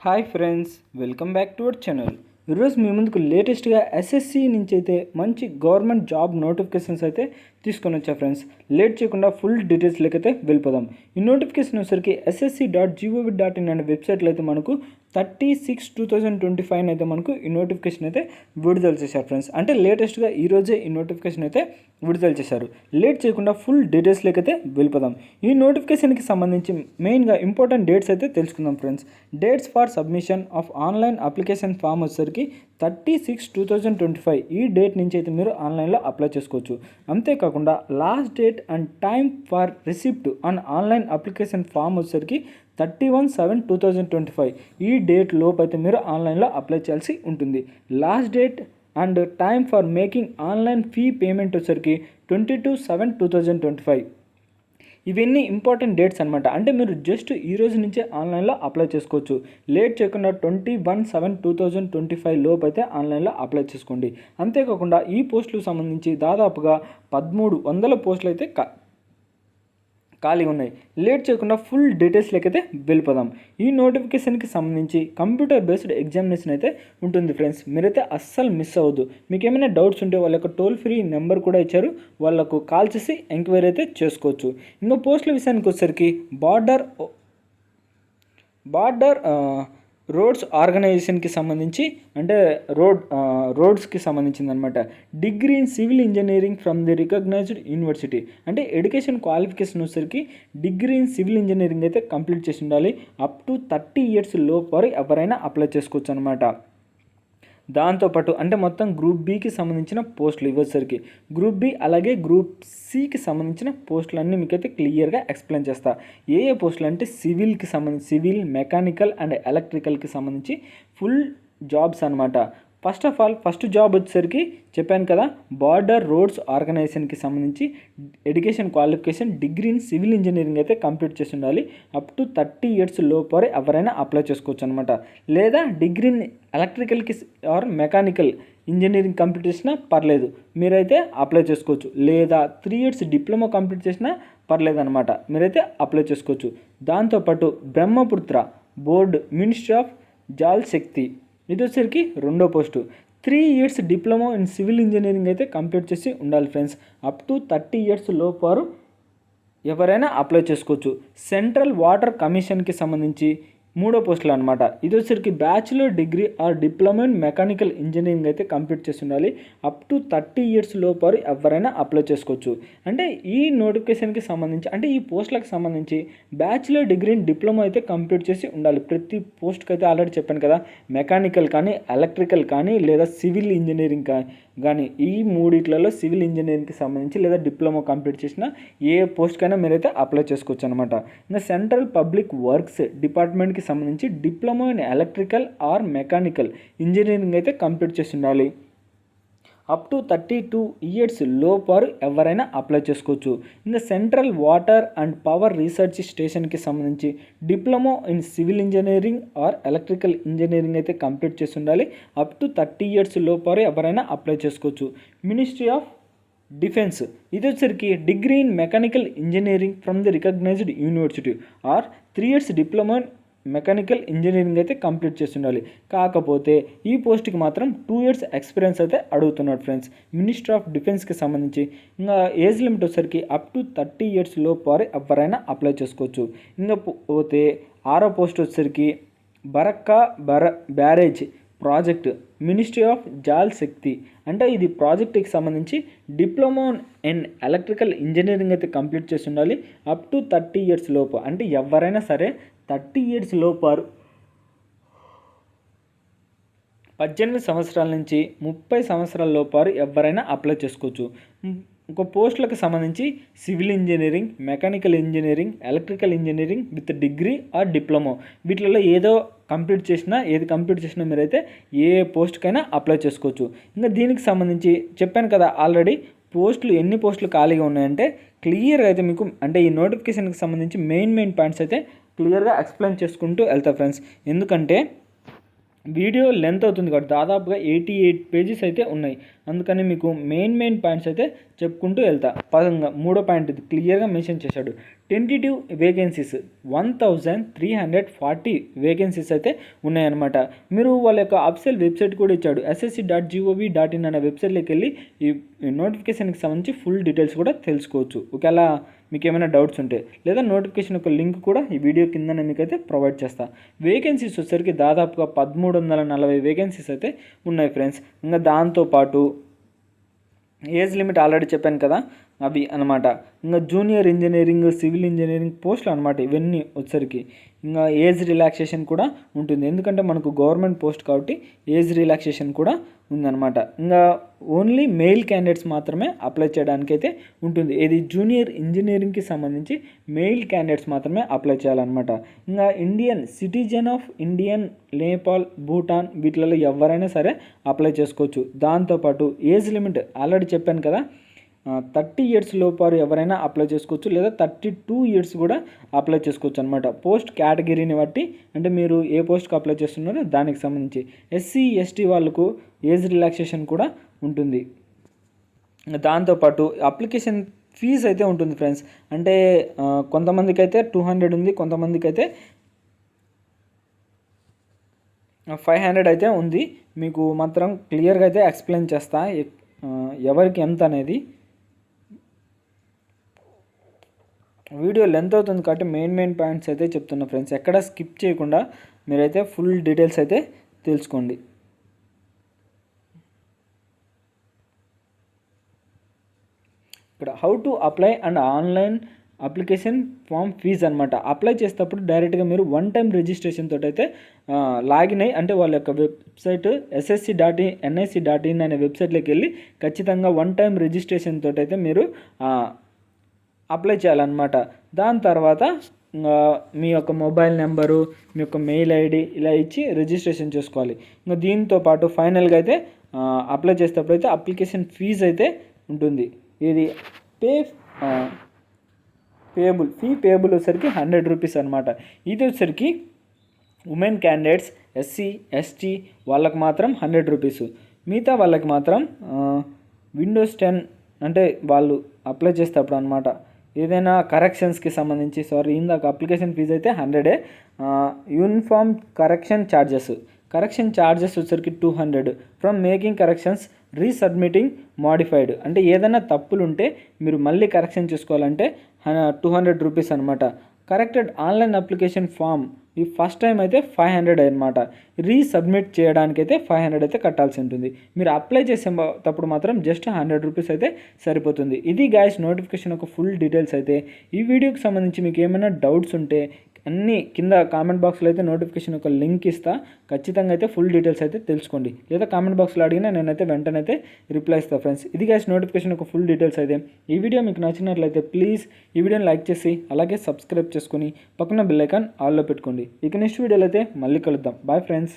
Hi friends, welcome back to our channel. ఈరోజు మీ ముందుకు లేటెస్ట్గా ఎస్ఎస్సి నుంచి అయితే మంచి గవర్నమెంట్ జాబ్ నోటిఫికేషన్స్ అయితే తీసుకొని వచ్చా ఫ్రెండ్స్. లేట్ చేయకుండా ఫుల్ డీటెయిల్స్లోకి అయితే వెళ్ళిపోదాం. ఈ నోటిఫికేషన్ వచ్చేసరికి ssc.gov.in అనే వెబ్సైట్లో అయితే మనకు 30/6/2025 అయితే మనకు ఈ నోటిఫికేషన్ అయితే విడుదల చేశారు ఫ్రెండ్స్. అంటే లేటెస్ట్గా ఈరోజే ఈ నోటిఫికేషన్ అయితే విడుదల చేశారు. లేట్ చేయకుండా ఫుల్ డీటెయిల్స్లోకి అయితే వెళ్ళిపోదాం. ఈ నోటిఫికేషన్కి సంబంధించి మెయిన్గా ఇంపార్టెంట్ డేట్స్ అయితే తెలుసుకుందాం friends. Dates for submission of online application form వచ్చేసరికి 30/6/2025 ఈ డేట్ నుంచి అయితే మీరు ఆన్లైన్లో అప్లై చేసుకోవచ్చు. అంతేకాకుండా last date and time for receipt on online application form వచ్చేసరికి 31/7/2025 ఈ డేట్ లోపు అయితే మీరు ఆన్లైన్లో అప్లై చేయాల్సి ఉంటుంది. Last date and time for making online fee payment వచ్చేసరికి 22/7/2025 ఇవన్నీ ఇంపార్టెంట్ డేట్స్ అనమాట. అంటే మీరు జస్ట్ ఈ రోజు నుంచే ఆన్లైన్లో అప్లై చేసుకోవచ్చు. లేట్ చేయకుండా 21/7/2025 లోపు అయితే ఆన్లైన్లో అప్లై చేసుకోండి. అంతేకాకుండా ఈ పోస్టులకు సంబంధించి దాదాపుగా 1300 పోస్టులు అయితే ఖాళీ ఉన్నాయి. లేట్ చేయకుండా ఫుల్ డీటెయిల్స్లోకి అయితే వెళ్ళిపోదాం. ఈ నోటిఫికేషన్కి సంబంధించి కంప్యూటర్ బేస్డ్ ఎగ్జామినేషన్ అయితే ఉంటుంది ఫ్రెండ్స్. మీరైతే అస్సలు మిస్ అవ్వద్దు. మీకు ఏమైనా డౌట్స్ ఉంటే వాళ్ళ యొక్క టోల్ ఫ్రీ నెంబర్ కూడా ఇచ్చారు, వాళ్ళకు కాల్ చేసి ఎంక్వైరీ అయితే చేసుకోవచ్చు. ఇంకా పోస్టుల విషయానికి వచ్చేసరికి బార్డర్ రోడ్స్ ఆర్గనైజేషన్కి సంబంధించి అంటే రోడ్స్కి సంబంధించింది అనమాట. Degree in civil engineering from the recognised university అంటే ఎడ్యుకేషన్ క్వాలిఫికేషన్ వచ్చేసరికి డిగ్రీ ఇన్ సివిల్ ఇంజనీరింగ్ అయితే కంప్లీట్ చేసి ఉండాలి. అప్ టు 30 years లోపు ఎవరైనా అప్లై చేసుకోవచ్చు అనమాట. దాంతోపాటు అంటే మొత్తం గ్రూప్ బికి సంబంధించిన పోస్టులు ఇవ్వసరికి గ్రూప్ బి అలాగే గ్రూప్ సికి సంబంధించిన పోస్టులు అన్నీ మీకైతే క్లియర్గా ఎక్స్ప్లెయిన్ చేస్తా. ఏ పోస్టులు అంటే సివిల్కి సంబంధించి సివిల్, మెకానికల్ అండ్ ఎలక్ట్రికల్కి సంబంధించి ఫుల్ జాబ్స్ అనమాట. ఫస్ట్ జాబ్ వచ్చేసరికి చెప్పాను కదా, బార్డర్ రోడ్స్ ఆర్గనైజేషన్కి సంబంధించి education qualification degree in civil engineering అయితే కంప్లీట్ చేసి ఉండాలి. అప్ టు 30 years లోపు ఎవరైనా అప్లై చేసుకోవచ్చు అనమాట. లేదా డిగ్రీ ఇన్ ఎలక్ట్రికల్కి ఆర్ మెకానికల్ ఇంజనీరింగ్ కంప్లీట్ చేసినా పర్లేదు, మీరైతే అప్లై చేసుకోవచ్చు. లేదా 3 years డిప్లొమా కంప్లీట్ చేసినా పర్లేదు అనమాట, మీరైతే అప్లై చేసుకోవచ్చు. దాంతోపాటు Brahmaputra board ministry of Jal Shakti ఇది వచ్చేసరికి రెండో post. 3 years diploma in civil engineering అయితే కంప్లీట్ చేసి ఉండాలి ఫ్రెండ్స్. అప్ టు 30 years లోపు ఎవరైనా అప్లై చేసుకోవచ్చు. సెంట్రల్ వాటర్ కమిషన్కి సంబంధించి మూడో పోస్టులు అనమాట. ఇది వచ్చేసరికి bachelor degree or diploma in mechanical engineering అయితే కంప్లీట్ చేసి ఉండాలి. అప్ టు 30 years లోపు ఎవరైనా అప్లై చేసుకోవచ్చు. అంటే ఈ నోటిఫికేషన్కి సంబంధించి అంటే ఈ పోస్టులకు సంబంధించి బ్యాచిలర్ డిగ్రీ ఇన్ డిప్లొమా అయితే కంప్లీట్ చేసి ఉండాలి. ప్రతి పోస్ట్కి అయితే ఆల్రెడీ చెప్పాను కదా, మెకానికల్ కానీ ఎలక్ట్రికల్ కానీ లేదా సివిల్ ఇంజనీరింగ్ కానీ ఈ మూడిట్లలో సివిల్ ఇంజనీరింగ్కి సంబంధించి లేదా డిప్లొమా కంప్లీట్ చేసిన ఏ పోస్ట్కైనా మీరైతే అప్లై చేసుకోవచ్చు అనమాట. ఇంకా సెంట్రల్ పబ్లిక్ వర్క్స్ డిపార్ట్మెంట్కి సంబంధించి diploma in electrical or mechanical engineering అయితే కంప్లీట్ చేసి ఉండాలి. అప్ టు 32 years లోపు ఎవరైనా అప్లై చేసుకోవచ్చు. ఇంకా central water and power research స్టేషన్కి సంబంధించి diploma in civil engineering or electrical engineering అయితే కంప్లీట్ చేసి ఉండాలి. అప్ టు 30 years లోపు ఎవరైనా అప్లై చేసుకోవచ్చు. మినిస్ట్రీ ఆఫ్ డిఫెన్స్ ఇది వచ్చేసరికి degree in mechanical engineering from the recognised university or 3 years diploma mechanical engineering అయితే కంప్లీట్ చేసి ఉండాలి. కాకపోతే ఈ పోస్ట్కి మాత్రం 2 years ఎక్స్పీరియన్స్ అయితే అడుగుతున్నాడు ఫ్రెండ్స్. మినిస్ట్రీ ఆఫ్ డిఫెన్స్కి సంబంధించి ఇంకా ఏజ్ లిమిట్ వచ్చేసరికి అప్ టు 30 years లోపు ఎవరైనా అప్లై చేసుకోవచ్చు. ఇంకా పోతే ఆరో పోస్ట్ వచ్చేసరికి barrage project ministry of Jal Shakti అంటే ఇది ప్రాజెక్ట్కి సంబంధించి డిప్లొమా ఇన్ ఎలక్ట్రికల్ ఇంజనీరింగ్ అయితే కంప్లీట్ చేసి ఉండాలి. అప్ టు 30 years లోపు అంటే ఎవరైనా సరే 30 years లోపు 18 సంవత్సరాల నుంచి 30 సంవత్సరాల లోపు ఎవరైనా అప్లై చేసుకోవచ్చు. ఇంకో పోస్టులకు సంబంధించి civil engineering, mechanical engineering, electrical engineering with degree or diploma వీటిలలో ఏది కంప్లీట్ చేసినా మీరైతే ఏ పోస్ట్కైనా అప్లై చేసుకోవచ్చు. ఇంకా దీనికి సంబంధించి చెప్పాను కదా ఆల్రెడీ ఎన్ని పోస్టులు ఖాళీగా ఉన్నాయంటే క్లియర్గా అయితే మీకు అంటే ఈ నోటిఫికేషన్కి సంబంధించి మెయిన్ పాయింట్స్ అయితే క్లియర్గా ఎక్స్ప్లెయిన్ చేసుకుంటూ వెళ్తా ఫ్రెండ్స్. ఎందుకంటే వీడియో లెంత్ అవుతుంది కాబట్టి దాదాపుగా 88 pages అయితే ఉన్నాయి. అందుకని మీకు మెయిన్ పాయింట్స్ అయితే చెప్పుకుంటూ వెళ్తా. పదంగా మూడో పాయింట్ ఇది క్లియర్గా మెన్షన్ చేశాడు. టెంటేటివ్ వేకెన్సీస్ 1340 వేకెన్సీస్ అయితే ఉన్నాయన్నమాట. మీరు వాళ్ళ యొక్క అఫీషియల్ వెబ్సైట్ కూడా ఇచ్చాడు, ssc.gov.in అనే వెబ్సైట్లోకి వెళ్ళి ఈ నోటిఫికేషన్కి సంబంధించి ఫుల్ డీటెయిల్స్ కూడా తెలుసుకోవచ్చు. ఒకవేళ మీకు ఏమైనా డౌట్స్ ఉంటే, లేదా నోటిఫికేషన్ యొక్క లింక్ కూడా ఈ వీడియో కింద మీకైతే ప్రొవైడ్ చేస్తా. వేకెన్సీస్ వచ్చేసరికి దాదాపుగా 1340 వేకెన్సీస్ అయితే ఉన్నాయి ఫ్రెండ్స్. ఇంకా దాంతోపాటు ఏజ్ లిమిట్ ఆల్రెడీ చెప్పాను కదా, అవి అనమాట. ఇంకా జూనియర్ ఇంజనీరింగ్, సివిల్ ఇంజనీరింగ్ పోస్టులు అనమాట ఇవన్నీ వచ్చరికి. ఇంకా ఏజ్ రిలాక్సేషన్ కూడా ఉంటుంది, ఎందుకంటే మనకు గవర్నమెంట్ పోస్ట్ కాబట్టి ఏజ్ రిలాక్సేషన్ కూడా ఉందన్నమాట. ఇంకా ఓన్లీ మెయిల్ క్యాండిడేట్స్ మాత్రమే అప్లై చేయడానికి అయితే ఉంటుంది. ఇది జూనియర్ ఇంజనీరింగ్కి సంబంధించి మెయిల్ క్యాండిడేట్స్ మాత్రమే అప్లై చేయాలన్నమాట. ఇంకా Indian citizen of Indian, Nepal, Bhutan వీటిలలో ఎవరైనా సరే అప్లై చేసుకోవచ్చు. దాంతోపాటు ఏజ్ లిమిట్ ఆల్రెడీ చెప్పాను కదా, 30 ఇయర్స్ లోపారు ఎవరైనా అప్లై చేసుకోవచ్చు, లేదా 32 ఇయర్స్ కూడా అప్లై చేసుకోవచ్చు అనమాట. పోస్ట్ కేటగిరీని బట్టి, అంటే మీరు ఏ పోస్ట్కి అప్లై చేస్తున్నారో దానికి సంబంధించి. SC ST వాళ్ళకు ఏజ్ రిలాక్సేషన్ కూడా ఉంటుంది. దాంతోపాటు అప్లికేషన్ ఫీజు అయితే ఉంటుంది ఫ్రెండ్స్. అంటే కొంతమందికి అయితే 200 ఉంది, కొంతమందికి అయితే 500 అయితే ఉంది. మీకు మాత్రం క్లియర్గా అయితే ఎక్స్ప్లెయిన్ చేస్తా ఎవరికి ఎంత అనేది. వీడియో లెంత్ అవుతుంది కాబట్టి మెయిన్ పాయింట్స్ అయితే చెప్తున్నా ఫ్రెండ్స్. ఎక్కడ స్కిప్ చేయకుండా మీరైతే ఫుల్ డీటెయిల్స్ అయితే తెలుసుకోండి. ఇక్కడ how to apply and online application form fees అనమాట. అప్లై చేసేటప్పుడు డైరెక్ట్గా మీరు 1 టైం రిజిస్ట్రేషన్ తోటి అయితే లాగిన్ అయ్యి, అంటే వాళ్ళ యొక్క వెబ్సైట్ ssc.nic.in అనే వెబ్సైట్లోకి వెళ్ళి ఖచ్చితంగా 1 టైం రిజిస్ట్రేషన్ తోటి అయితే మీరు అప్లై చేయాలన్నమాట. దాని తర్వాత మీ యొక్క మొబైల్ నెంబరు, మీ యొక్క మెయిల్ ఐడి ఇలా ఇచ్చి రిజిస్ట్రేషన్ చేసుకోవాలి. ఇంకా దీంతో పాటు ఫైనల్గా అయితే అప్లై చేసేటప్పుడు అయితే అప్లికేషన్ ఫీజు అయితే ఉంటుంది. ఇది ఫీ పేబుల్ వచ్చేసరికి 100 రూపీస్ అనమాట. ఇది వచ్చేసరికి ఉమెన్ క్యాండిడేట్స్, SC ST వాళ్ళకి మాత్రం 100 రూపీస్. మిగతా వాళ్ళకి మాత్రం విండోస్ 10 అంటే వాళ్ళు అప్లై చేసేటప్పుడు అనమాట, ఏదైనా కరెక్షన్స్కి సంబంధించి ఇందాక అప్లికేషన్ ఫీజు అయితే 100. యూనిఫామ్ కరెక్షన్ ఛార్జెస్ వచ్చరికి 200 ఫ్రమ్ మేకింగ్ కరెక్షన్స్, రీసబ్మిటింగ్ మోడిఫైడ్. అంటే ఏదైనా తప్పులు ఉంటే మీరు మళ్ళీ కరెక్షన్ చేసుకోవాలంటే 200 రూపీస్ అనమాట. కరెక్టెడ్ ఆన్లైన్ అప్లికేషన్ ఫామ్ ఈ ఫస్ట్ టైం అయితే 500 అనమాట. రీసబ్మిట్ చేయడానికి అయితే 500 అయితే కట్టాల్సి ఉంటుంది. మీరు అప్లై చేసేటప్పుడు మాత్రం జస్ట్ 100 రూపీస్ అయితే సరిపోతుంది. ఇది గాయస్ నోటిఫికేషన్ ఒక ఫుల్ డీటెయిల్స్ అయితే. ఈ వీడియోకి సంబంధించి మీకు ఏమైనా డౌట్స్ ఉంటే అన్నీ కింద కామెంట్ బాక్స్లో అయితే నోటిఫికేషన్ ఒక లింక్ ఇస్తా, ఖచ్చితంగా అయితే ఫుల్ డీటెయిల్స్ అయితే తెలుసుకోండి. లేదా కామెంట్ బాక్స్లో అడిగినా నేనైతే వెంటనే అయితే రిప్లై ఇస్తాను ఫ్రెండ్స్. ఇది గైస్ నోటిఫికేషన్ ఒక ఫుల్ డీటెయిల్స్ అయితే. ఈ వీడియో మీకు నచ్చినట్లయితే ప్లీజ్ ఈ వీడియోని లైక్ చేసి అలాగే సబ్స్క్రైబ్ చేసుకొని పక్కన బెల్ ఐకాన్ ఆల్లో పెట్టుకోండి. ఇక నెక్స్ట్ వీడియోలో అయితే మళ్ళీ కలుద్దాం. Bye friends.